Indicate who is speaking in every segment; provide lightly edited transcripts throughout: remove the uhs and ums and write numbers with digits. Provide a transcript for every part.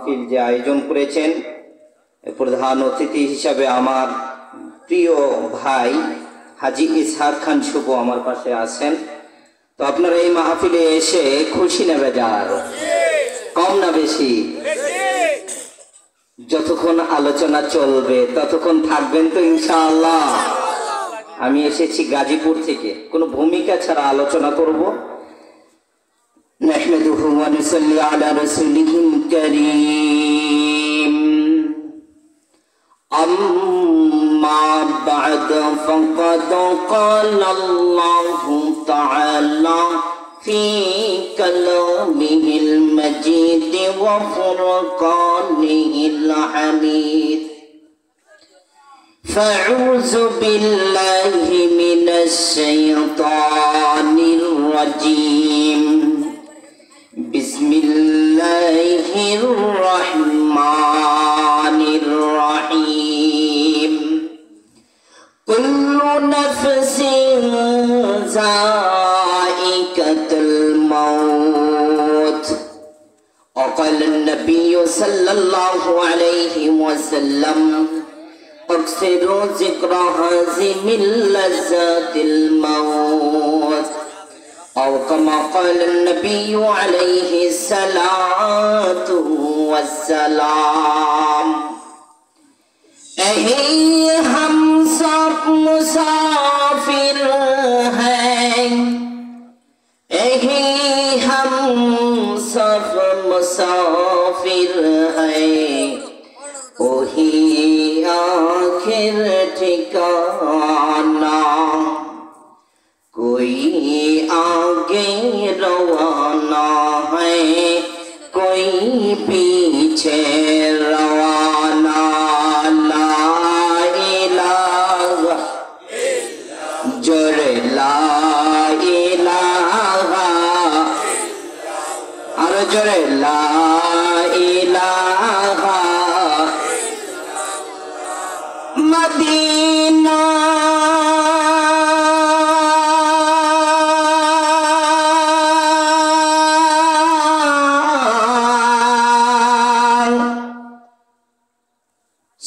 Speaker 1: মাহফিল যে আয়োজন করেছেন, প্রধান অতিথি হিসাবে আমার প্রিয় ভাই হাজী ইসহাক খান শুভ আমার পাশে আছেন। তো আপনারা এই মাহফিলে এসে খুশি না বেজার? কম না বেশি? যতক্ষণ আলোচনা চলবে ততক্ষণ থাকবেন তো ইনশাআল্লাহ? আমি এসেছি গাজীপুর থেকে, কোনো ভূমিকা ছাড়া আলোচনা করব। নাহমাদুহু ওয়া নুসাল্লি আলা রাসূলিহিল কারীম। আম্মা বা'দ ফাকাদ ক্বালা আল্লাহু তাআলা ফি কালামিহিল মাজিদ ওয়া ফুরকানিহিল হামিদ। فأعوذ بالله من الشيطان الرجيم. بسم الله الرحمن الرحيم. كل نفس ذائقة الموت. وقال النبي صلى الله عليه وسلم اكثروا ذكر هازم اللذات الموت. أو كما قال النبي عليه الصلاة والسلام. हम सब मुसाफिर हैं, हम सब मुसाफिर हैं, वही आखिर ठिकाना, कोई आगे रवाना है, कोई पीछे रवाना। ला इलाहा जोरे ला इलाहा, और जोरे ला इलाहा। मदीना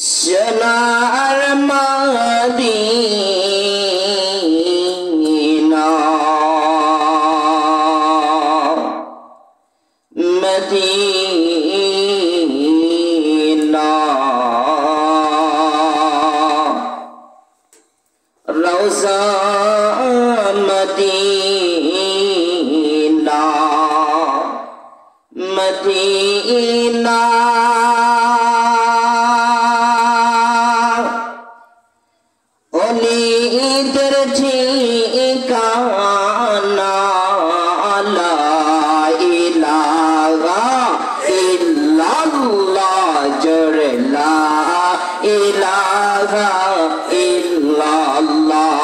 Speaker 1: सोनार मदीना, मदीना रौज़ा मदीना, मदीना ओलीদের ঠিকানা। লা ইলাহা ইল্লাল্লাহ জোরে লা ইলাহা ইল্লাল্লাহ।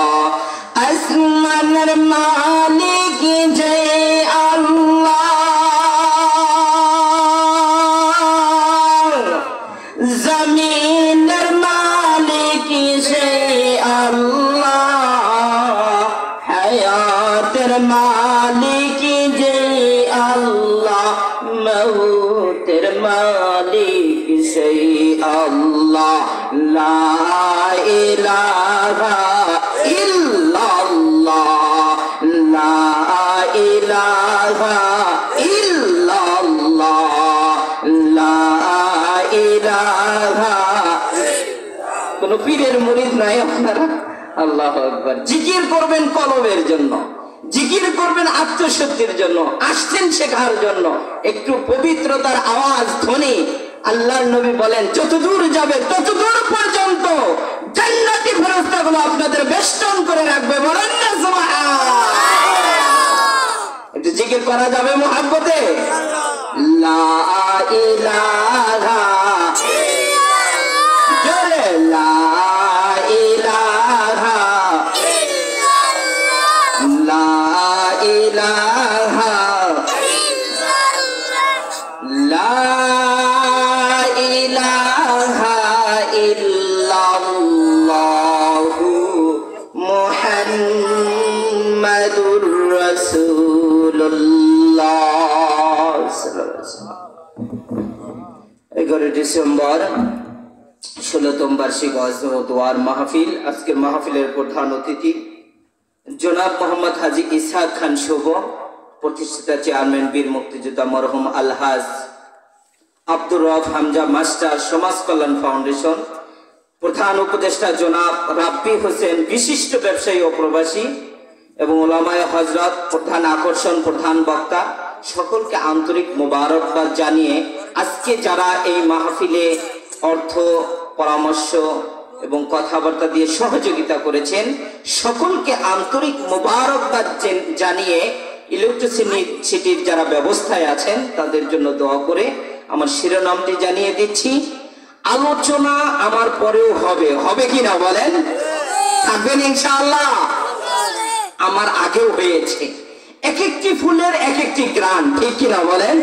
Speaker 1: আসমানের মালিক যে আল্লাহ, জমিনের মালিক যে আল্লাহ, হায়াতের মালিক যে আল্লাহ, মউতের মালিক সেই আল্লাহ। লা ইলাহা ইল্লাল্লাহ, লা ইলাহা ইল্লাল্লাহ, লা ইলাহা। কোন পীরের মুরিদ নাই আপনারা? আল্লাহু আকবার। জিকির করবেন কলবের জন্য, জিকির করবেন আত্মশুদ্ধির জন্য, আসছেন শেখার জন্য। একটু পবিত্রতার আওয়াজ ধ্বনি, আল্লাহর নবী বলেন যতদূর যাবে ততদূর পর্যন্ত জান্নাতি ফেরেশতাগুলো আপনাদের বেষ্টন করে রাখবে। বলেন না সুবহানাল্লাহ। একটু জিকির করা যাবে মুহাব্বতে? লা ইলাহা জোরে লা ইলাহা লা ইলাহা লা ইলাহা ইল্লাল্লাহু মুহাম্মাদুর রাসূলুল্লাহ সাল্লাল্লাহু আলাইহি ওয়াসাল্লাম। 11 ডিসেম্বর 16তম বার্ষিক ওয়াজ ও দোয়ার মাহফিল। আজকের মাহফিলের প্রধান অতিথি জনাব মোহাম্মদ হাজী ইসহাক খান শুভ, প্রতিষ্ঠাতা চেয়ারম্যান বীর মুক্তিযোদ্ধা মরহুম আলহাজ আব্দুর রব হামজা মাস্টার সমাজ কল্যাণ ফাউন্ডেশন, প্রধান উপদেষ্টা জনাব রাব্বি হোসেন বিশিষ্ট ব্যবসায়ী ও প্রবাসী, এবং ওলামায়ে হযরত প্রধান আকর্ষণ, প্রধান বক্তা, সকলকে আন্তরিক মোবারকবাদ জানিয়ে আজকে যারা এই মাহফিলে অর্থ পরামর্শ এবং কথাবার্তা দিয়ে সহযোগিতা করেছেন সকলকে আন্তরিক মোবারকবাদ জানিয়ে ইলেকট্রিসিটির যারা ব্যবস্থায় আছেন তাদের জন্য দোয়া করে আমার শিরোনামটি জানিয়ে দিচ্ছি। আলোচনা আমার পরেও হবে, হবে কিনা বলেন? থাকবেন ইনশাআল্লাহ? আমার আগেও হয়েছে। এক একটি ফুলের এক একটি গ্রান, ঠিক কিনা বলেন?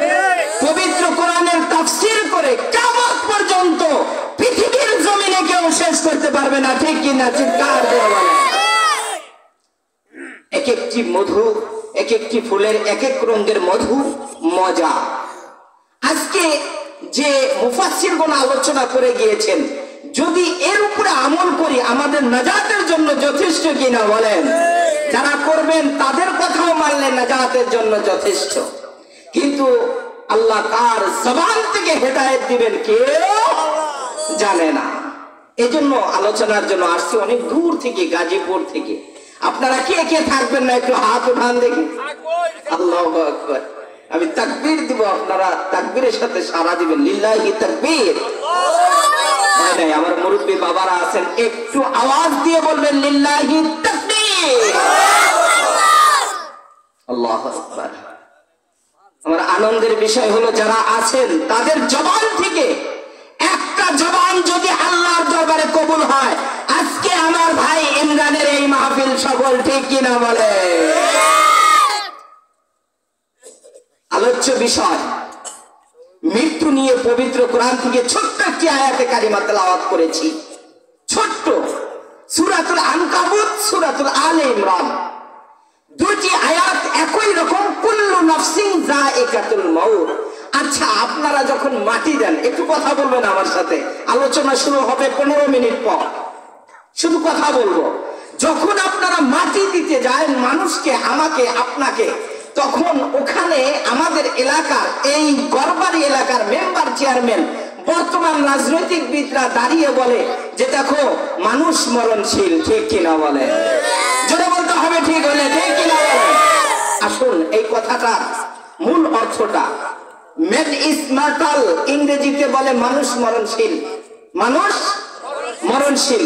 Speaker 1: পবিত্র কোরআনের তাফসীর করে কিয়ামত পর্যন্ত পৃথিবীর জমিনে কেউ শেষ করতে পারবে না, ঠিক কিনা? চিৎকার করে বলেন। এক একটি মধু, এক একটি ফুলের এক এক রঙের মধু, মজা। আজকে যে মুফাসসিরগণ আলোচনা করে গিয়েছেন, যদি এর উপরে আমল করি আমাদের নাজাতের জন্য যথেষ্ট কিনা বলেন? যারা করবেন তাদের কথাও মানলে নাজাতের জন্য যথেষ্ট। কিন্তু আল্লাহ কার জবান থেকে হেদায়েত দিবেন কেউ জানে না। এজন্য আলোচনার জন্য আসছি অনেক দূর থেকে, গাজীপুর থেকে। আপনারা কে কে থাকবেন না একটু হাত উঠান দেখি। আল্লাহু আকবার। আমি তাকবীর দিব, আপনারা তাকবীরের সাথে সাড়া দিবেন। লিল্লাহি তাকবীর। নাই আমার মুরব্বী বাবারা আছেন, একটু আওয়াজ দিয়ে বলবেন লিল্লাহি তাকবীর। আল্লাহু আকবার। আমার আনন্দের বিষয় হলো যারা আছেন তাদের জবান থেকে একটা জবান যদি আল্লাহর দরবারে কবুল হয়, আজকে আমার ভাই ইমরানের এই মাহফিল সফল, ঠিক কিনা বলে? আলোচ্য বিষয় মৃত্যু নিয়ে পবিত্র কোরআন থেকে ছোট্ট একটি আয়াতে কারিমা তেলাওয়াত করেছি। ছোট্ট সূরাতুল আনকাবুত, সূরাতুল আলে ইমরান, দুটি আয়াত একই রকম, কুল্লু নাফসিন যায়িকাতুল মাউত। আচ্ছা, আপনারা যখন মাটি দেন, একটু কথা বলবেন আমার সাথে। আলোচনা শুরু হবে 15 মিনিট পর, শুধু কথা বলবো। যখন আপনারা মাটি দিতে যায় মানুষকে, আমাকে, আপনাকে, তখন ওখানে আমাদের এলাকার এই গড়বাড়ি এলাকার মেম্বার, চেয়ারম্যান, বর্তমান রাজনৈতিকবিদরা দাঁড়িয়ে বলে যে দেখো মানুষ মরণশীল, ঠিক কিনা বলে? যেটা বলতে হবে ঠিক হলে, ঠিক কিনা বলে? আসুন এই কথাটা মূল অর্থটা, ম্যান ইজ মর্টাল, ইংরেজিতে বলে মানুষ মরণশীল, মানুষ মরণশীল।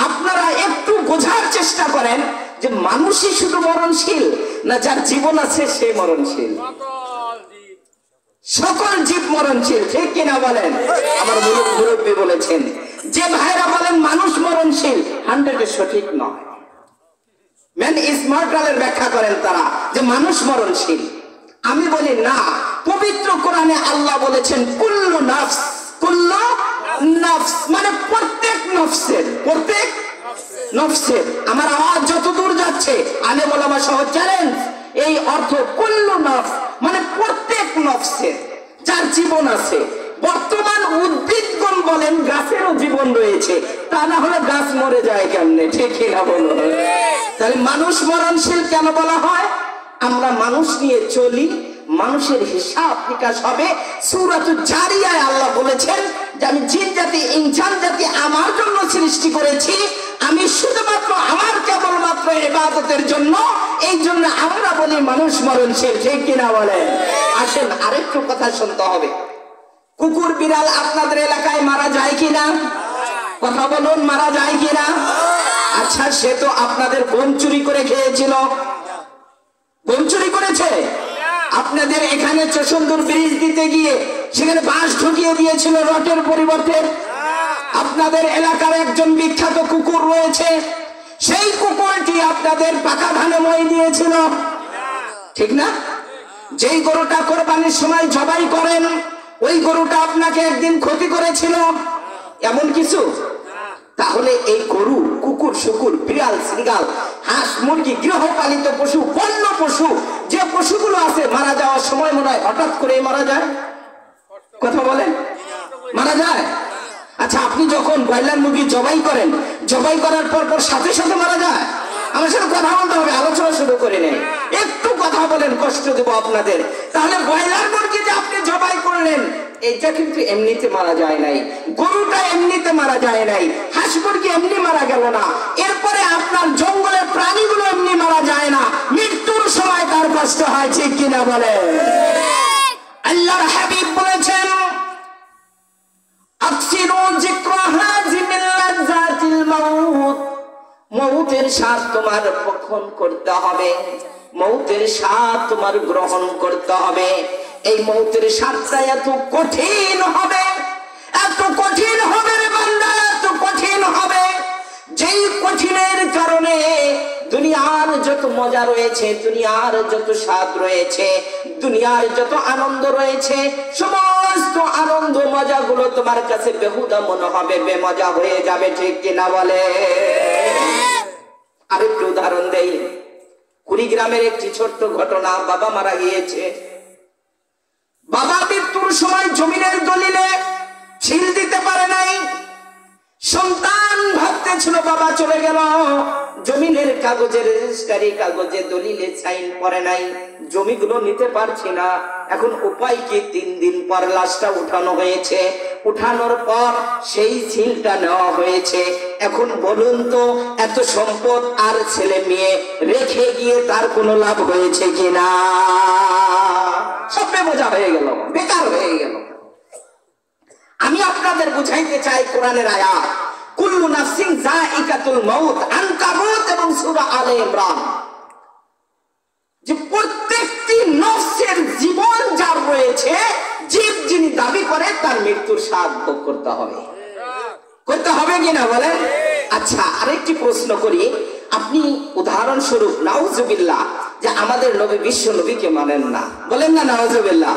Speaker 1: আপনারা একটু বোঝার চেষ্টা করেন যে মানুষই শুধু মরণশীল না যার জীবন আছে সে মরণশীল? সকল জীব মরণশীল, ঠিক কিনা বলেন? আমার মুরব্বী বলেছেন, যে ভাইরা বলেন মানুষ মরণশীল 100 সঠিক নয়। ম্যান ইজ মর্টালের ব্যাখ্যা করেন তারা যে মানুষ মরণশীল। আমি বলি না, পবিত্র কোরআনে আল্লাহ বলেছেন কুল্লু নাফস, কুল্লু নাফস মানে প্রত্যেক নফসের, প্রত্যেক নফসের। আমার আওয়াজ যত দূর যাচ্ছে, আলেম ওলামা সহ চ্যালেঞ্জ, এই অর্থ কুল্লু নাফস মানে প্রত্যেক নফসের যার জীবন আছে। বর্তমান উদ্ভিদগণ বলেন গাছেরও জীবন রয়েছে, তা না হলে গাছ মরে যায় কেমনে, ঠিক না বলো? তাহলে মানুষ মরণশীল কেন বলা হয়? আমরা মানুষ নিয়ে চলি, মানুষের হিসাব নিকাশ হবে। সূরাতুল জারিয়ায় আল্লাহ বলেছেন যে আমি জিন জাতি, ইনসান জাতি আমার জন্য সৃষ্টি করেছি, আমি শুধুমাত্র আমার কেবলমাত্র ইবাদতের জন্য। এই জন্য আমরা বলি মানুষ মরণশীল, ঠিক কিনা বলে? আসেন আরেকটু কথা শুনতে হবে। কুকুর বিড়াল আপনাদের এলাকায় মারা যায় কিনা? কথা বলুন, মারা যায় কিনা? আচ্ছা, সে তো আপনাদের গম চুরি করে খেয়েছিল, গম চুরি করেছে। আপনাদের এখানে চশন্দুর ব্রিজ দিতে গিয়ে সেখানে বাঁশ ঢুকিয়ে দিয়েছিল রটের পরিবর্তে। আপনাদের এলাকার একজন বিখ্যাত কুকুর রয়েছে, সেই কুকুরটি আপনাদের পাকা ধানে মই দিয়েছিল, ঠিক না? যেই গরুটা কোরবানির সময় জবাই করেন, ওই গরুটা আপনাকে একদিন ক্ষতি করেছিল, এমন কিছু? তাহলে এই গরু, কুকুর, শুকুর, বিড়াল, শৃগাল, হাঁস, মুরগি, গৃহপালিত পশু, বন্য পশু, যে পশুগুলো আছে মারা যাওয়ার সময় মনে হয় হঠাৎ করে মারা যায়। কথা বলেন, আপনি যখন ব্রয়লার মুরগি জবাই করেন, জবাই করার পর সাথে সাথে মারা যায়? আমার সাথে কথা বলতে হবে, আলোচনা শুরু করে নেই, একটু কথা বলেন, কষ্ট দেব আপনাদের। তাহলে ব্রয়লার মুরগি যে আপনি জবাই করলেন, এটা কিন্তু এমনিতে মারা যায় নাই, গরুটা এমনিতে মারা যায় নাই, হাঁস মুরগি এমনি মারা গেল না। এরপরে আপনার জঙ্গলের প্রাণীগুলো এমনি মারা যায় না, মৃত্যুর সময় তার কষ্ট হয়, ঠিক কিনা বলে? আল্লাহর হাবিব বলেছেন, আকসিরু যিকরা হাযিমিল লাযযাতিল মাউত, মউতের স্বাদ তোমার ভক্ষণ করতে হবে, মউতের স্বাদ তোমার গ্রহণ করতে হবে। এই মউতের স্বাদটা এত কঠিন হবে, এত কঠিন হবে রে বান্দা, এত কঠিন হবে, যেই কঠিনের কারণে দুনিয়ার যত মজা রয়েছে, দুনিয়ার যত স্বাদ রয়েছে, দুনিয়ার যত আনন্দ রয়েছে, সমস্ত আনন্দ মজাগুলো তোমার কাছে বেহুদা মনে হবে, বেমজা হয়ে যাবে, ঠিক কিনা বলে? আরেকটু উদাহরণ দেই। কুড়িগ্রামের একটি ছোট্ট ঘটনা। বাবা মারা গিয়েছে, বাবা মৃত্যুর সময় জমিনের দলিলে ছিল দিতে পারে নাই। সন্তান ভাবতেছিল বাবা চলে গেল, জমিনের কাগজে, রেজিস্ট্রি কাগজে, দলিলে সাইন করে নাই, জমিগুলো নিতে পারছি না। এখন উপায় কি? 3 দিন পর লাশটা উঠানো হয়েছে, উঠানোর পর সেই সিলটা নেওয়া হয়েছে। এখন বলুন তো, এত সম্পদ আর ছেলে মেয়ে রেখে গিয়ে তার কোনো লাভ হয়েছে কিনা? সব বেমজা হয়ে গেল, বেকার হয়ে গেল। আমি আপনাদের বুঝাইতে চাই কোরআনের আয়াত, কুল্লু নাফসিন যায়িকাতুল মাউত, আনকাবুত এবং সূরা আলে ইমরান, যে প্রত্যেকটি নফসের জীবন যার রয়েছে, জীব যিনি দাবি করে তার মৃত্যুর স্বাদ ভোগ করতে হবে, করতে হবে কিনা বলেন? আচ্ছা, আরেকটি প্রশ্ন করি। আপনি উদাহরণস্বরূপ নাউজুবিল্লাহ, যে আমাদের নবী, বিশ্ব নবীকে মানেন না, বলেন না নাউজুবিল্লাহ।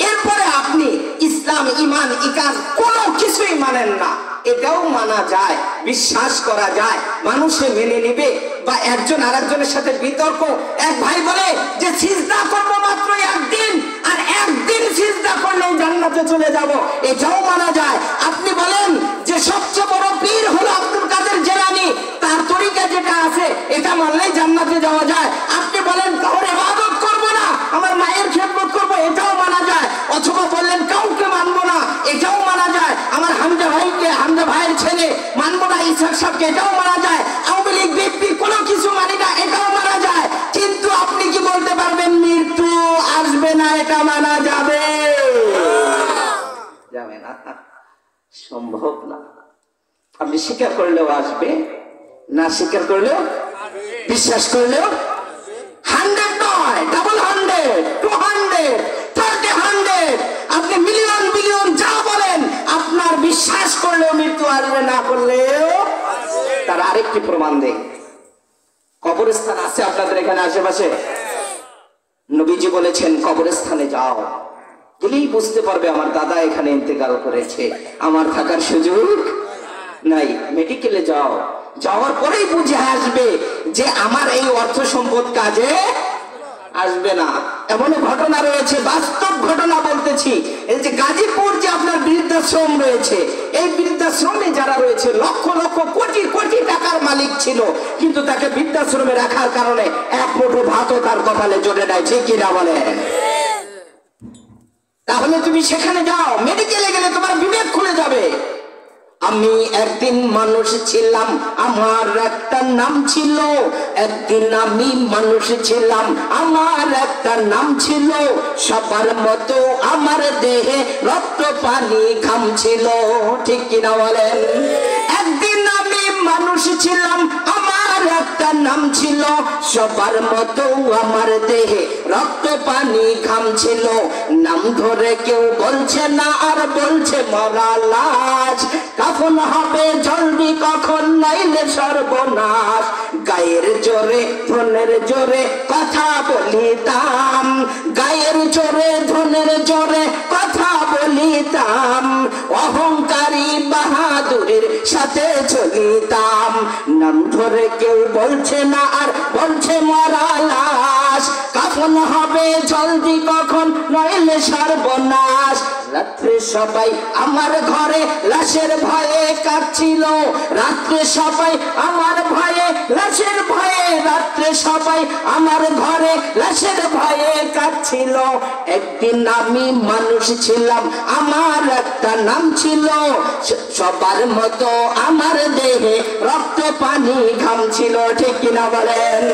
Speaker 1: এরপরে আপনি ইসলাম, ইমান, ইকান কোনো কিছুই মানেন না, এটাও মানা যায়, বিশ্বাস করা যায়, মানুষে মেনে নিবে। বা একজন আরেকজনের সাথে বিতর্ক, এক ভাই বলে যে সিজদা করবো মাত্র একদিন, আর একদিন সিজদা করলে জান্নাতে চলে যাব, এটাও মানা যায়। আপনি বলেন যে সবচেয়ে বড় পীর হলো আব্দুল কাদের জিলানী, তার তরিকা যেটা আছে এটা মানলেই জান্নাতে যাওয়া যায়। আপনি বলেন কাউর ইবাদত করবো না, আমার মায়ের খেদমত করবো, এটাও মানা যায়। অথবা বললেন কাউকে মানবো না, এটাও মানা যায়। আমার হামজা ভাইকে, হামজা ভাইয়ের ছেলে মানবো না, ইসহাক সাহেবকে, এটাও মানা যায়। আওয়ামী লীগ বিএনপি কোনো কিছু মানি না, এটাও মানা যায়। কিন্তু আপনি কি বলতে পারবেন মৃত্যু আসবে না, এটা মানা যাবে? যাবে না, সম্ভব না। আপনি স্বীকার করলেও আসবে, না স্বীকার করলেও, বিশ্বাস করলেও 100 নয়, 100, 200, 300, আপনি মিলিয়ন বিলিয়ন যা বলেন, আপনার বিশ্বাস করলেও মৃত্যু আসবে, না করলেও। তার আরেকটি প্রমাণ দেই। কবরস্থান আছে আপনাদের এখানে আশেপাশে? নবীজি বলেছেন কবরস্থানে যাও, গেলেই বুঝতে পারবে আমার দাদা এখানে ইন্তেকাল করেছে, আমার থাকার সুযোগ নাই। মেডিকেলে যাও, যাওয়ার পরেই বুঝে আসবে যে আমার এই অর্থ সম্পদ কাজে আসবে না। এমন ঘটনা রয়েছে, বাস্তব ঘটনা বলতেছি। এই যে গাজীপুর যে আপনার বৃদ্ধাশ্রম রয়েছে, এই বৃদ্ধাশ্রমে যারা রয়েছে লক্ষ লক্ষ কোটি কোটি টাকার মালিক ছিল, কিন্তু তাকে বৃদ্ধাশ্রমে রাখার কারণে এক মুঠো ভাতও তার কপালে জোটে নাই, ঠিক কিনা বলে? তাহলে তুমি সেখানে যাও, মেডিকেলে গেলে তোমার বিবেক খুলে যাবে। আমি একদিন মানুষ ছিলাম, আমার একটা নাম ছিল। একদিন আমি মানুষ ছিলাম, আমার একটা নাম ছিল। সবার মতো আমার দেহে রক্ত পানি ঘাম ছিল, ঠিক কিনা বলেন? একদিন আমি মানুষ ছিলাম, আমার একটা নাম ছিল। সবার মতো আমার দেহে রক্ত পানি ঘাম ছিল। নাম ধরে কেউ বলছে না, আর বলছে মরা লাশ। কাফন হবে জলদি কখন, নাইলে সর্বনাশ। গায়ের জোরে, ধনের জোরে কথা বলিতাম, গায়ের জোরে, ধনের জোরে কথা বলিতাম। অহংকারী বাহাদুরের সাথে চলিতাম। নাম ধরে কেউ বলছে না, আর বলছে মরা লাশ। দাফন হবে জলদি কখন, নইলে সর্বনাশ। রাত্রে সবাই আমার ঘরে লাশের ভয়ে কাঁদছিল, রাত্রে সবাই আমার ভয়ে লাশের ভয়ে, রাত্রে সবাই আমার ঘরে লাশের ভয়ে কাঁদছিল। একদিন আমি মানুষ ছিলাম, আমার একটা নাম ছিল, সবার মতো আমার দেহে রক্ত পানি ঘাম ছিল। ঠিক কিনা বলেন?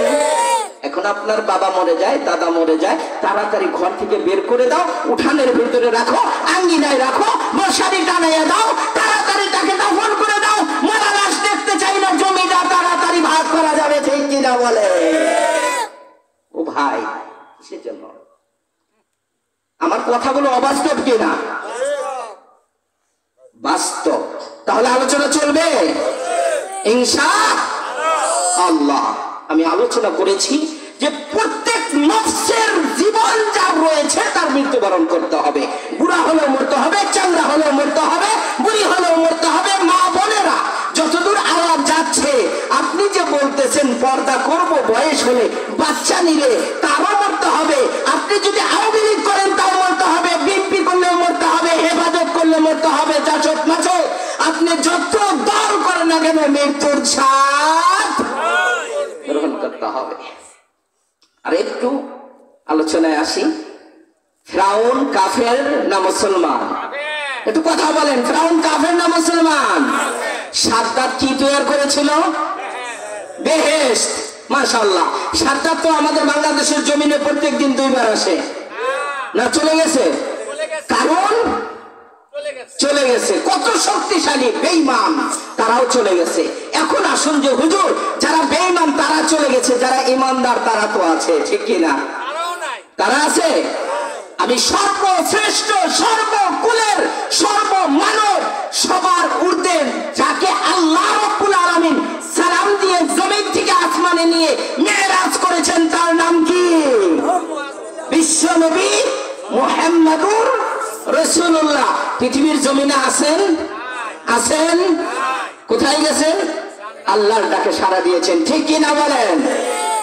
Speaker 1: এখন আপনার বাবা মরে যায়, দাদা মরে যায়, তাড়াতাড়ি ঘর থেকে বের করে দাও, উঠানের ভিতরে রাখো, আঙ্গিনায় রাখো, মশারি টানাইয়া দাও, তাড়াতাড়ি তাকে দাফন করে দাও। মরা লাশ দেখতে চাই না, জমিটা তাড়াতাড়ি ভাগ করা যাবে। ঠিক কিনা বলে? ও ভাই, সেজন্য আমার কথাগুলো অবাস্তব কিনা? বাস্তব। তাহলে আলোচনা চলবে ইনশাআল্লাহ। আমি আলোচনা করেছি যে প্রত্যেক নফসের জীবন যা রয়েছে তার মৃত্যুবরণ করতে হবে। বুড়া হলেও মরতে হবে, চাংড়া হলেও মরতে হবে, বুড়ি হলেও মরতে হবে। মা বোনেরা, যতদূর আওয়াজ যাচ্ছে, আপনি যে বলতেছেন পর্দা করব বয়স হলে, বাচ্চা নিলে, তারও মরতে হবে। আপনি যদি আওয়ামী লীগ করেন তাও মরতে হবে, বিএনপি করলেও মরতে হবে, হেফাজত করলে মরতে হবে, জাসদ মাসদ, আপনি যত দল করেন না কেন মৃত্যুর স্বাদ গ্রহণ করতে হবে। আর একটু আলোচনায় আসি। ফিরআউন কাফের না মুসলমান? একটু কথা বলেন, ফিরআউন কাফের না মুসলমান? সাদ্দাত কি তৈরি করেছিল? বেহেশত। মাশাআল্লাহ। সাদ্দাত তো আমাদের বাংলাদেশের জমিনে প্রত্যেকদিন 2 বার আসে না? চলে গেছে? কারণ চলে গেছে। কত শক্তিশালী বেঈমান, তারাও চলে গেছে। এখন আসুন যে হুজুর, যারা বেঈমান তারা চলে গেছে, যারা ইমানদার তারা তো আছে। ঠিক কিনা? তারা আছে। আমি সর্বশ্রেষ্ঠ, সর্বকুলের, সর্বমানব, সবার ঊর্ধ্বে যাকে আল্লাহ রাব্বুল আলামিন সালাম দিয়ে জমিন থেকে আসমানে নিয়ে মেরাজ করেছেন, তার নাম কি? বিশ্বনবী মুহাম্মদুর রাসূলুল্লাহ। পৃথিবীর জমিনে আছেন? আছেন? কোথায় গেছেন? আল্লাহর ডাকে সাড়া দিয়েছেন। ঠিক কিনা বলেন?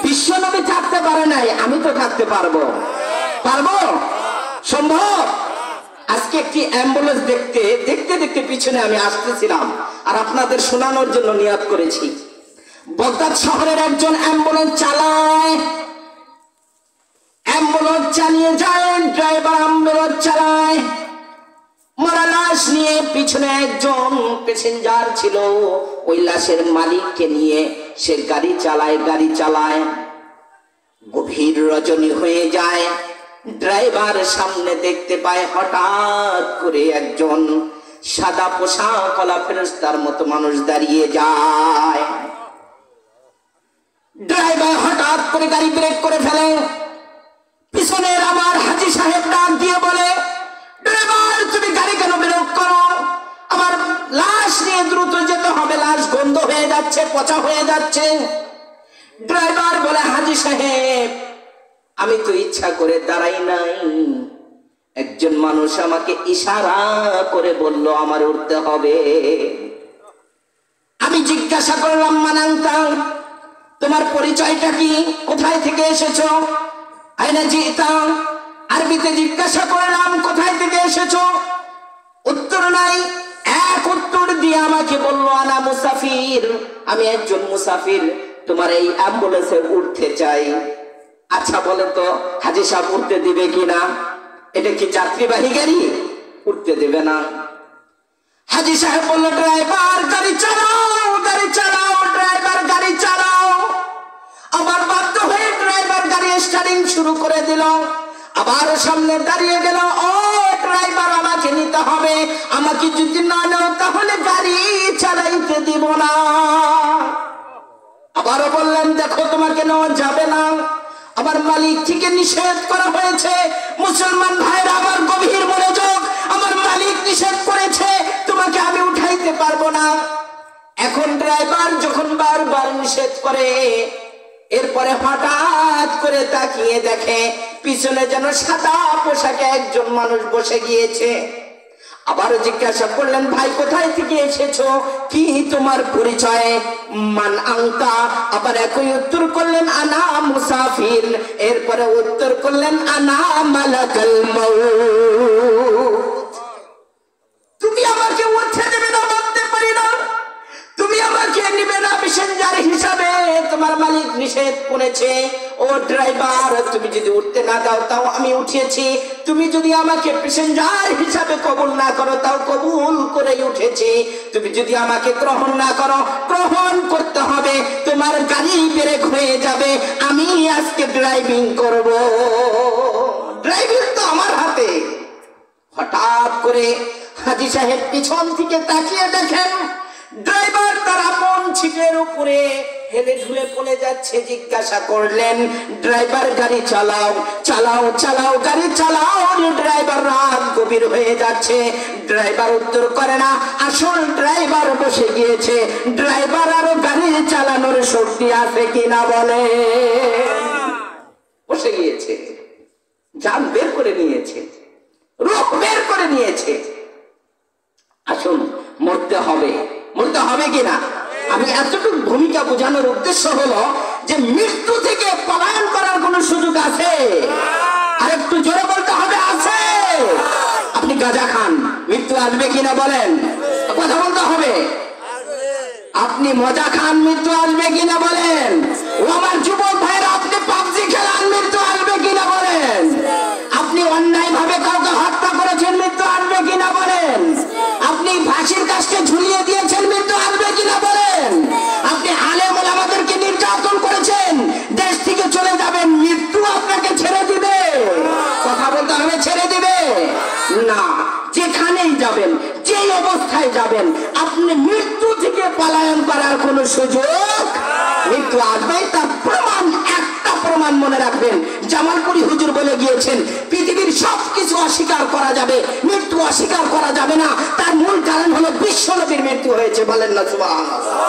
Speaker 1: বিশ্বনবী থাকতে পারে নাই, আমি তো থাকতে পারবো। পারবো? সম্ভব? আজকে একটি অ্যাম্বুলেন্স দেখতে দেখতে দেখতে পিছনে আমি আসতেছিলাম, আর আপনাদের শোনানোর জন্য নিয়ত করেছি। বাগদাদ শহরের একজন অ্যাম্বুলেন্স চালায়, অ্যাম্বুলেন্স চালিয়ে যায়, ড্রাইভার অ্যাম্বুলেন্স চালায়, মরা লাশ নিয়ে পিছনে একজন প্যাসেঞ্জার ছিল, ওই লাশের মালিককে নিয়ে সে গাড়ি চালায়। গভীর রজনী হয়ে যায়, ড্রাইভার সামনে দেখতে পায় হঠাৎ করে একজন সাদা পোশাকওয়ালা ফেরেশতার মতো মানুষ দাঁড়িয়ে যায়। ড্রাইভার হঠাৎ করে গাড়ি ব্রেক করে ফেলে। পিছনের আমার হাজী সাহেব ডাক দিয়ে বলে, ড্রাইভার তুমি গাড়ি কেন ব্রেক করো? আমার লাশ নিয়ে দ্রুত যেতে হবে, লাশ গন্ধ হয়ে যাচ্ছে, পচা হয়ে যাচ্ছে। ড্রাইভার বলে, হাজী সাহেব আমি তো ইচ্ছা করে দাঁড়াই নাই, একজন মানুষ আমাকে ইশারা করে বলল আমার উঠতে হবে। আমি জিজ্ঞাসা করলাম, মানাংতা, তোমার পরিচয়টা কি? কোথায় থেকে এসেছো? আইনা জিতা। আরবিতে জিজ্ঞাসা করলাম, কোথায় থেকে এসেছো? উত্তর নাই। এক উত্তর দিয়ে আমাকে বলল, আনা মুসাফির, আমি একজন মুসাফির, তোমার এই অ্যাম্বুলেন্সে উঠতে চাই। আচ্ছা বলেন তো হাজী সাহেব উঠতে দিবে কিনা? এটা কি যাত্রীবাহী গাড়ি? উঠতে দেবে না। হাজী সাহেব বলল, ড্রাইভার গাড়ি চালাও, গাড়ি চালাও, ড্রাইভার গাড়ি চালাও। আবার বাধ্য হয়ে ড্রাইভার গাড়ি স্টার্টিং শুরু করে দিল। আবার সামনে দাঁড়িয়ে গেল, ও ড্রাইভার আমাকে নিতে হবে, আমাকে যদি না নাও তাহলে গাড়ি চালাইতে দিব না। আবারও বললেন, দেখো তোমাকে নেওয়া যাবে না, আমার মালিক থেকে নিষেধ করা হয়েছে। মুসলমান ভাইরা আমার গভীর মনোযোগ, আমার মালিক নিষেধ করেছে, তোমাকে আমি উঠাইতে পারবো না। এখন ড্রাইভার যখন বারবার নিষেধ করে, এরপরে হঠাৎ করে তাকিয়ে দেখে পিছনে যেন সাদা পোশাকে একজন মানুষ বসে গিয়েছে। আবার জিজ্ঞাসা করলেন, ভাই কোথায় থেকে এসেছো, কি তোমার পরিচয়, মান আনতা? আবার একই উত্তর করলেন, আনা মুসাফির। এরপরে উত্তর করলেন, আনা মালাকাল মাউত। তুমি আমাকে উঠে দেবে না, মানতে পারি না। তুমি আমাকে নিবে না প্যাসেঞ্জার হিসাবে, তোমার মালিক নিষেধ করেছে। ও ড্রাইভার, তুমি যদি উঠতে না দাও তাও আমি উঠেছি, তুমি যদি আমাকে প্যাসেঞ্জার হিসাবে কবুল না করো তাও কবুল করে উঠেছি, তুমি যদি আমাকে গ্রহণ না করো গ্রহণ করতে হবে, তোমার গাড়ি ব্রেক হয়ে যাবে, আমি আজকে ড্রাইভিং করব। ড্রাইভিং তো আমার হাতে। হঠাৎ করে হাজী সাহেব পিছন থেকে তাকিয়ে দেখেন ড্রাইভার তার আপন সিটের উপরে হেলে ঝুলে পড়ে যাচ্ছে। জিজ্ঞাসা করলেন, ড্রাইভার গাড়ি চালাও চালাও চালাও, গাড়ি চালাও। ড্রাইভার রাত গভীর হয়ে যাচ্ছে, ড্রাইভার উত্তর করে না। আসল ড্রাইভার বসে গিয়েছে, ড্রাইভার আরো গাড়ি চালানোর শক্তি আছে কিনা বলে, বসে গিয়েছে, জান বের করে নিয়েছে, রূপ বের করে নিয়েছে। আসুন, মরতে হবে, মরতে হবে কিনা। আমি এতটুকু ভূমিকা বোঝানোর উদ্দেশ্য হলো যে মৃত্যু থেকে পলায়ন করার কোন সুযোগ আছে? আর একটু জোরে বলতে হবে, আছে। আপনি গাঁজা খান, মৃত্যু আসবে কিনা বলেন, কথা বলতে হবে। আপনি মজা খান, মৃত্যু আসবে কিনা বলেন। ও আমার যুবক ভাইয়েরা, আপনি পাবজি খেলান, মৃত্যু আসবে কিনা বলেন। আপনি অন্যায় ভাবে কাউকে হত্যা করেছেন, মৃত্যু আসবে কিনা বলেন। আপনি ফাঁসির কাজকে ঝুলিয়ে দিয়েছেন, মৃত্যু আসবে কিনা বলেন। আপনি আলেম ওলামাদেরকে নির্যাতন করেছেন, দেশ থেকে চলে যাবেন, মৃত্যু আপনাকে ছেড়ে দিবে, কথা বলতে হবে, ছেড়ে দিবে না। যেখানেই যাবেন, যেই অবস্থায় যাবেন, আপনি মৃত্যু থেকে পলায়ন করার কোন সুযোগ, মৃত্যু আসবে। তার প্রমাণ, একটা প্রমাণ মনে রাখবেন, জামালপুরি হুজুর বলে গিয়েছেন, পৃথিবীর সবকিছু অস্বীকার করা যাবে, মৃত্যু অস্বীকার করা যাবে না। তার মূল কারণ হলো বিশ্ব নবীর মৃত্যু হয়েছে, বলেন না সুবহানাল্লাহ।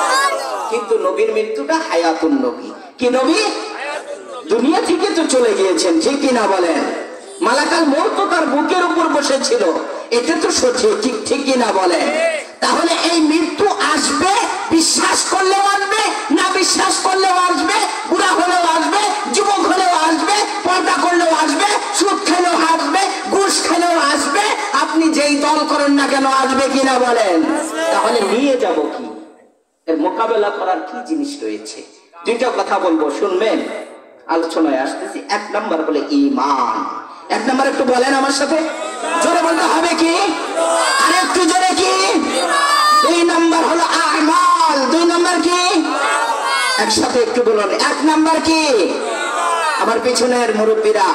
Speaker 1: কিন্তু নবীর মৃত্যুটা হায়াতুন নবী। কি নবী? দুনিয়া থেকে তো চলে গিয়েছেন, ঠিক কিনা বলেন। মালাকাল মউত তো তার বুকের উপর বসেছিল, এটা তো সত্যি, ঠিক ঠিক কিনা বলেন। তাহলে এই মৃত্যু আসবে, বিশ্বাস করলেও আসবে, না বিশ্বাস করলেও আসবে, বুড়া হলেও আসবে, যুবক হলেও আসবে, পর্দা করলেও আসবে, সুদ খেলেও আসবে, ঘুষ খেলেও আসবে, আপনি যেই দল করেন না কেন আসবে কিনা বলেন। তাহলে নিয়ে যাব কি, এর মোকাবেলা করার কি জিনিস রয়েছে? দুইটা কথা বলবো, শুনবেন, আলোচনায় আসতেছি। এক নাম্বার বলে ঈমান। এক নাম্বার একটু বলেন আমার সাথে, জোরে বলতে হবে কি, আর একটু জোরে কি। দুই নাম্বার হলো আমাল। দুই নাম্বার কি, একসাথে একটু বলুন, এক নাম্বার কি। আমার পিছনের মুরব্বীরা,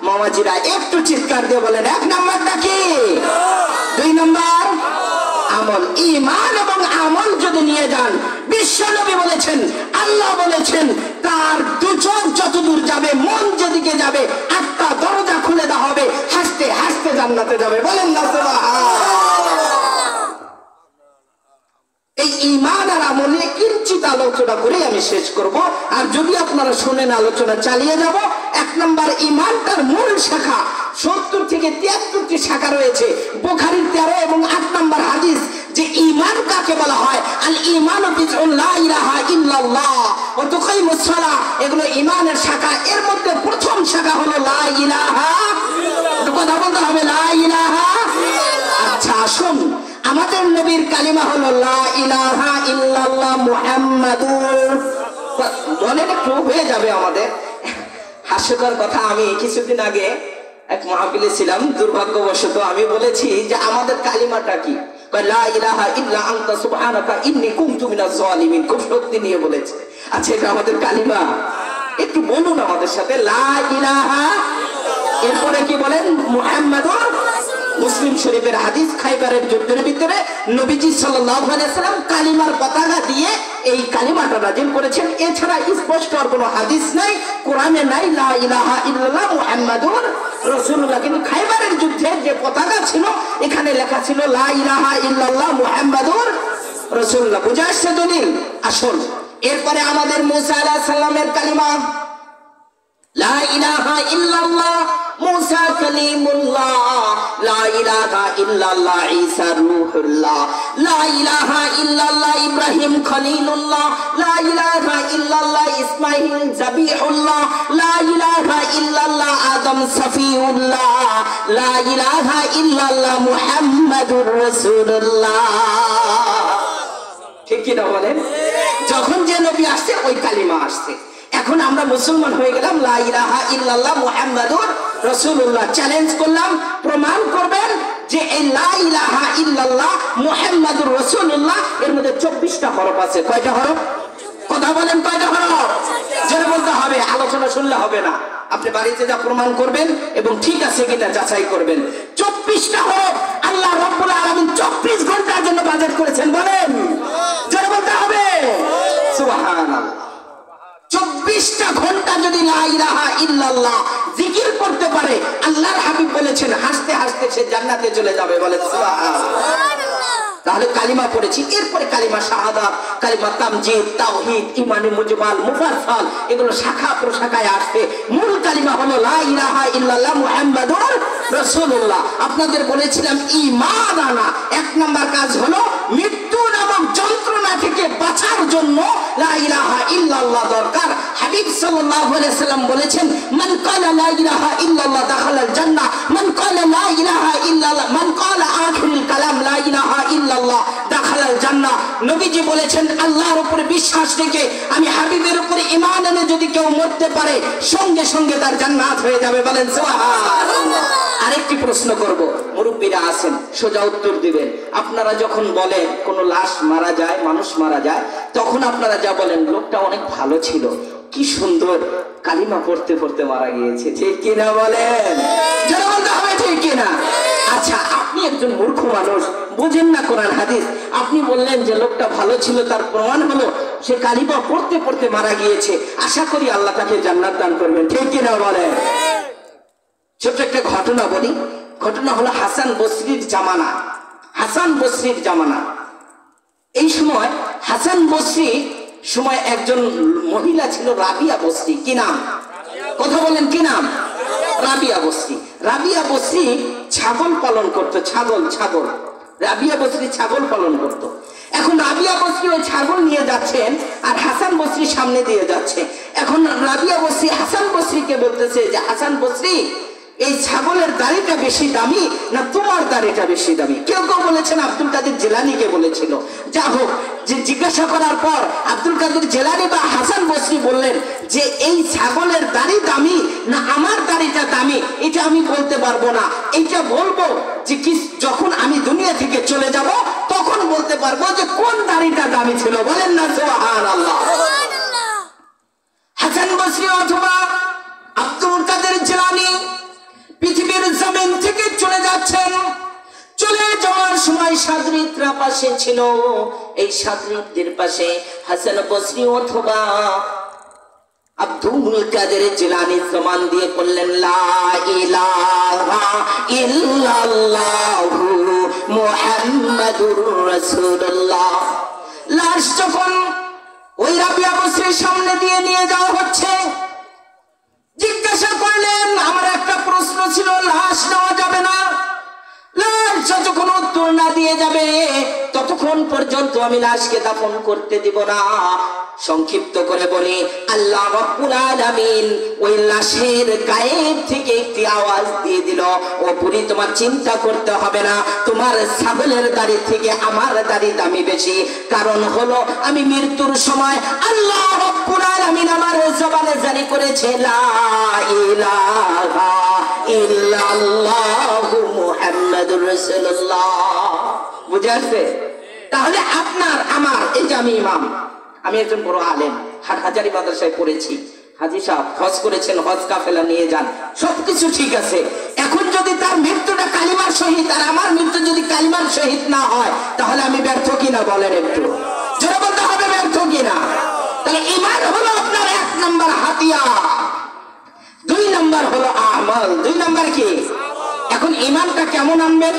Speaker 1: মামাজিরা একটু চিৎকার দিয়ে বলেন, এক নাম্বারটা কি। দুই নাম্বার আমল। ঈমান এবং আমল যদি নিয়ে যান, বিশ্ব নবী বলেছেন, আল্লাহ বলেছেন, তার দুচোখ যতদূর যাবে, মন যেদিকে যাবে, একটা দরজা খুলে দেওয়া হবে, হাসতে হাসতে জান্নাতে যাবে, বলেন না সুবহানাল্লাহ। এই ঈমান আর আমল নিয়ে কিঞ্চিত আলোচনা করে আমি শেষ করব। আর যদি আপনারা শুনেন, আলোচনা চালিয়ে যাব। এক নম্বর, ঈমানটার মূল শাখা 70 থেকে 73টি শাখা রয়েছে। বুখারীর 13 এবং 8 নম্বর হাদিস যে ঈমান কাকে বলা হয়, আল ঈমানু বিজউন লা ইলাহা ইল্লাল্লাহ ওয়া তুকাইমুস সালাহ, এগুলো ঈমানের শাখা। এর মধ্যে প্রথম শাখা হলো লা ইলাহা ইল্লাল্লাহ, কথা বলতে হবে, লা ইলাহা। আচ্ছা আসুন, আমাদের নবীর কালিমা হলো লা ইলাহা ইল্লাল্লাহ মুহাম্মাদুর, বলেন একটু হয়ে যাবে আমাদের। হাস্যকর কথা, আমি কিছুদিন আগে এক মাহফিলে ছিলাম, দুর্ভাগ্যবশত আমি বলেছি যে আমাদের কালিমাটা কি, লা ইলাহা ইল্লা আনতা সুবহানাকা ইন্নী কুনতু মিনাজ জালিমিন, খুব শক্তি নিয়ে বলেছে। আচ্ছা, এটা আমাদের কালিমা, একটু বলুন আমাদের সাথে, লা ইলাহা। এরপরে কি বলেন, মুহাম্মাদুর। মুসলিম শরীফের হাদিস, খাইবারের যুদ্ধের ভিতরে নবীজি সাল্লাল্লাহু আলাইহি ওয়াসাল্লাম কালিমার পতাকা দিয়ে এই কালিমাটা নাযিল করেছেন। এছাড়া স্পষ্ট আর কোনো হাদিস নাই, কোরআনে নাই, লা ইলাহা ইল্লাল্লাহ মুহাম্মাদুর রাসূলুল্লাহ। কিন্তু খাইবারের যুদ্ধে যে পতাকা ছিল, এখানে লেখা ছিল লা ইলাহা ইল্লাল্লাহ মুহাম্মাদুর রাসূলুল্লাহ। বুঝা আসছে দলিল? আসুন, এরপরে আমাদের মুসা আলাইহিস সালামের কালিমা, লা ইলাহা ইল্লাল্লাহ মুসা কালিমুল্লাহ, লা ইলাহা ইল্লাল্লাহ ঈসা রূহুল্লাহ, লা ইলাহা ইল্লাল্লাহ ইব্রাহিম খলিলুল্লাহ, লা ইলাহা ইল্লাল্লাহ ইসমাঈল যাবিহুল্লাহ, লা ইলাহা ইল্লাল্লাহ আদম সফিউল্লাহ, লা ইলাহা ইল্লাল্লাহ মুহাম্মাদুর রাসূলুল্লাহ। ঠিক কি না বলেন? যখন যে নবী আসছে ওই কালিমা আসছে। এখন আমরা মুসলমান হয়ে গেলাম, লা ইলাহা ইল্লাল্লাহ মুহাম্মাদুর রাসূলুল্লাহ। চ্যালেঞ্জ করলাম, প্রমাণ করবেন যে এই লা ইলাহা ইল্লাল্লাহ মুহাম্মাদুর রাসূলুল্লাহ এর মধ্যে 24টা হরফ আছে। কয়টা হরফ? কথা বলেন, কয়টা হরফ? জেনে বলতে হবে, আলোচনা শুনলে হবে না। আপনি বাড়িতে যা প্রমাণ করবেন এবং ঠিক আছে কিনা যাচাই করবেন। 24টা হরফ আল্লাহ রাব্বুল আলামিন 24 ঘন্টার জন্য বাজেট করেছেন। বলেন, জেনে বলতে হবে সুবহানাল্লাহ। 24টা ঘন্টা যদি লা ইলাহা ইল্লাল্লাহ জিকির করতে পারে, আল্লাহর হাবিব বলেছেন হাসতে হাসতে সে জান্নাতে চলে যাবে। বলেন সুবহানাল্লাহ। তাহলে কালিমা পড়েছি, এরপরে কালিমা শাহাদাত, কালিমা তামজিদ, তাওহীদ, ঈমানে মুজমাল, মুফাসসাল, এগুলো শাখা প্রশাখায় আসছে। মূল কালিমা হলো লা ইলাহা ইল্লাল্লাহ মুহাম্মাদুর রাসূলুল্লাহ। আপনাদের বলেছিলাম ঈমান আনা, এক নাম্বার কাজ হলো মৃত্যু নামক যন্ত্রণা থেকে বাঁচার জন্য লা ইলাহা ইল্লাল্লাহ দরকার। হাবিব সাল্লাল্লাহু আলাইহি সাল্লাম বলেছেন, মান ক্বালা লা ইলাহা ইল্লাল্লাহ দাখালাল জান্নাহ, মান ক্বালা লা ইলাহা ইল্লাল্লাহ, মান ক্বালা আখিরুল কালাম লা ইলাহা ইল্লাল্লাহ দাখালাল জান্নাহ। নবীজি বলেছেন, আল্লাহর উপরে বিশ্বাস রেখে আমি হাবিবের উপরে ঈমান এনে যদি কেউ মরতে পারে, সঙ্গে সঙ্গে তার জান্নাত হয়ে যাবে। বলেন সুবহানাল্লাহ। আরেকটি প্রশ্ন করব, মুরব্বীরা আছেন, সোজা উত্তর দিবেন। আপনারা যখন বলেন কোন লাশ মারা যায়, মানুষ মারা যায়, তখন আপনারা যা বলেন, লোকটা অনেক ভালো ছিল, কি সুন্দর কালিমা পড়তে পড়তে মারা গিয়েছে। ঠিক কিনা বলেন? যারা বলতে হবে ঠিক কিনা? আচ্ছা, আপনি একজন মূর্খ মানুষ, বুঝেন না কোরআন হাদিস, আপনি বললেন যে লোকটা ভালো ছিল, তার প্রমাণ হলো সে কালিমা পড়তে পড়তে মারা গিয়েছে। আশা করি আল্লাহ তাকে জান্নাত দান করবেন। ঠিক কিনা বলেন? ছোট্ট একটা ঘটনা বলি। ঘটনা হলো হাসান বসরির জামানা। হাসান বসরির জামানা, এই সময় হাসান বসরি সময় একজন মহিলা ছিল, রাবিয়া বসরি। কি নাম? কথা বলেন, কি নাম? রাবিয়া বসরি। রাবিয়া বসরি ছাগল পালন করতো। ছাগল রাবিয়া বসরি ছাগল পালন করতো। এখন রাবিয়া বসরি ওই ছাগল নিয়ে যাচ্ছেন, আর হাসান বসরি সামনে দিয়ে যাচ্ছে। এখন রাবিয়া বসরি হাসান বসরিকে বলতেছে যে, হাসান বসরি, এই ছাগলের দাড়িটা বেশি দামি না তোমার দাড়িটা বেশি দামি? কেউ কেউ বলেছেন আব্দুল কাদের জিলানীকে বলেছিল। যা হোক, যে জিজ্ঞাসা করার পর আব্দুল কাদের জিলানী বা হাসান বসরি বললেন যে, এই ছাগলের দাড়ি দামি না আমার দাড়িটা দামি, এটা আমি বলতে পারবো না। এটা বলবো যে কি, যখন আমি দুনিয়া থেকে চলে যাব তখন বলতে পারবো যে কোন দাড়িটা দামি ছিল। বলেন না সুবহানাল্লাহ। হাসান বসরি অথবা আব্দুল কাদের জিলানী পৃথিবীর জমিন থেকে চলে যাচ্ছেন। চলে যাওয়ার সময় সাদরিকরা পাশে ছিল। এই সাদরিকদের পাশে হাসান বসরি অথবা আব্দুল কাদের জিলানী জমান দিয়ে বললেন, লা ইলাহা ইল্লাল্লাহু মুহাম্মাদুর রাসূলুল্লাহ। লাশ যখন ওই রাবিয়া বসরির সামনে দিয়ে নিয়ে যাওয়া হচ্ছে, জিজ্ঞাসা করলেন, আমার একটা প্রশ্ন ছিল, লাশ নেওয়া যাবে না? লাশ যতক্ষণ উত্তর না দিয়ে যাবে ততক্ষণ পর্যন্ত আমি লাশকে দাফন করতে দিব না। সংক্ষিপ্ত করে বলি, আল্লাহ রাব্বুল আলামিন ওই লাশের গায়েব থেকে একটি আওয়াজ দিয়ে দিল, ও বুড়ি, তোমার চিন্তা করতে হবে না, তোমার ছাগলের দাড়ি থেকে আমার দাড়ি দামি বেশি। কারণ হলো, আমি মৃত্যুর সময় আল্লাহ রাব্বুল আলামিন আমার জবানে জারি করেছে, লা ইলাহা ইল্লাল্লাহু মুহাম্মাদুর রাসূলুল্লাহ। বুঝে আসছে? তাহলে আপনার আমার, এই যে আমি ইমাম, আমি একজন বড় আলেম, হাটহাজারী মাদ্রাসায় পড়েছি, হাজী সাহেব হজ করেছেন, হজ কাফেলা নিয়ে যান, সবকিছু ঠিক আছে। এখন যদি তার মৃত্যুটা কালিমার শহীদ আর আমার মৃত্যু যদি কালিমার শহীদ না হয়, তাহলে আমি ব্যর্থ কিনা? বলেন একটু জোরে বলতে হবে, ব্যর্থ কিনা? তাহলে ঈমান হলো আপনার 1 নাম্বার হাতিয়ার, 2 নাম্বার হলো আমল। 2 নাম্বার কি? এখন ঈমানটা কেমন আনবেন,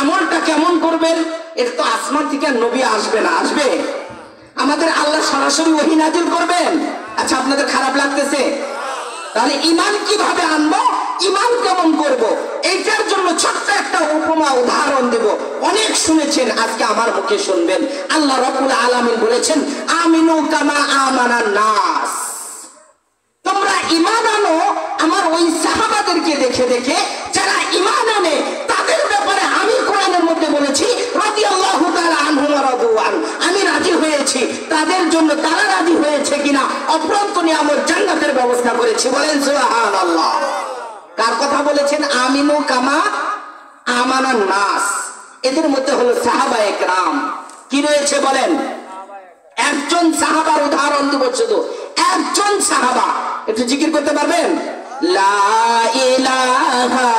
Speaker 1: আমলটা কেমন করবেন? এটা তো আসমান থেকে নবী আসবে না। আসবে? আমাদের আল্লাহ সরাসরি ওহী নাজিল করবেন। আচ্ছা, আপনাদের খারাপ লাগতেছে? তাহলে ইমান কিভাবে আনবো, ইমান কেমন করব, এইটার জন্য ছোট্ট একটা উপমা উদাহরণ দেব। অনেক শুনেছেন, আজকে আমার মুখে শুনবেন। আল্লাহ রাব্বুল আলামিন বলেছেন, আমিনু কামা আমানান নাস, তোমরা ঈমান আনো আমার ওই সাহাবাদেরকে দেখে দেখে। যারা ঈমান আনে তাদের ব্যাপারে আমি কোরআনের মধ্যে বলেছি রাদিয়াল্লাহু তাআলা আনহুম ওয়া রাদু আন, আমি রাজি হয়েছি তাদের জন্য, তারা রাজি হয়েছে কিনা অপ্রান্ত নিয়ামত জান্নাতের ব্যবস্থা করেছি। বলেন সুবহানাল্লাহ। কার কথা বলেছেন? আমিনু কামা আমানান নাস। এদের মধ্যে হলো সাহাবায়ে কেরাম। কি রয়েছে বলেন? একজন সাহাবার উদাহরণ দেব, শুধু একজন সাহাবা। একটু জিকির করতে পারবেন? লা ইলাহা